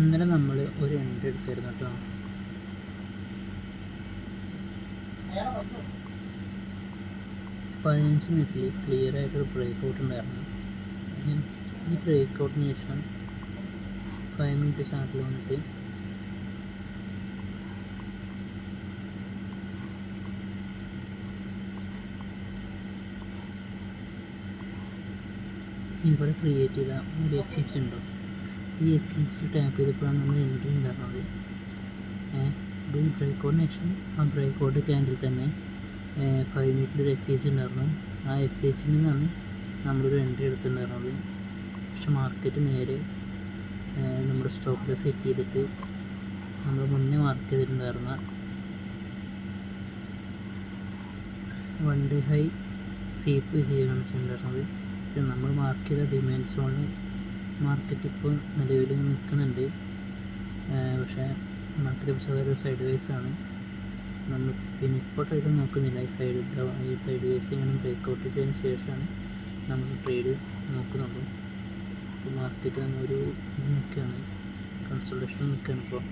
ഇന്നലെ നമ്മൾ ഒരു എൻട്രി എടുത്തായിരുന്നു കേട്ടോ. 15 മിനിറ്റിൽ ക്ലിയർ ആയിട്ടൊരു ബ്രേക്ക് ഔട്ട് ഉണ്ടായിരുന്നു. ഈ ബ്രേക്ക് ഔട്ടിന് ശേഷം 5 മിനിറ്റ് ചാർട്ടിൽ വന്നിട്ട് ഇവിടെ ക്രിയേറ്റ് ചെയ്ത ഒരു എഫ് ഉണ്ടോ, ഈ എഫ് ടാപ്പ് ചെയ്തപ്പോഴാണ് നമ്മൾ എൻട്രി ഉണ്ടായിരുന്നത്. ഈ ബ്രേക്ക് ഔട്ടിന് ശേഷം ആ ബ്രേക്ക് ഔട്ട് ക്യാൻഡിൽ തന്നെ 5 മിനിറ്റിലൊരു എഫ് ഉണ്ടായിരുന്നു. ആ എഫ് നിന്നാണ് നമ്മളൊരു എൻട്രി എടുത്തിട്ടുണ്ടായിരുന്നത്. പക്ഷെ മാർക്കറ്റ് നേരെ നമ്മുടെ സ്റ്റോപ്പിൽ സെറ്റ് ചെയ്തിട്ട് നമ്മൾ മുന്നേ മാർക്ക് ചെയ്തിട്ടുണ്ടായിരുന്ന 1 ഡേ ഹൈ സീപ്പ് ചെയ്യുകയാണ് ചെയ്തിട്ടുണ്ടായിരുന്നത്. പക്ഷെ നമ്മൾ മാർക്ക് ചെയ്ത ഡിമാൻഡ് സോണിൽ മാർക്കറ്റ് ഇപ്പോൾ നിലവിൽ നിൽക്കുന്നുണ്ട്. പക്ഷേ മാർക്കറ്റ് ഇപ്പോൾ ഒരു സൈഡ് വേസ് ആണ്. നമ്മൾ പിന്നെ ഇപ്പോൾ ട്രേഡ് നോക്കുന്നില്ല. ഈ സൈഡ് വേസ് ഇങ്ങനെ ബ്രേക്ക് ഔട്ട് ചെയ്തതിന് ശേഷമാണ് നമ്മൾ ട്രേഡ് നോക്കുന്നുള്ളൂ. ഇപ്പോൾ മാർക്കറ്റ് ഒരു നിൽക്കുകയാണ്, കൺസൾട്ടേഷൻ നിൽക്കുകയാണ് ഇപ്പോൾ.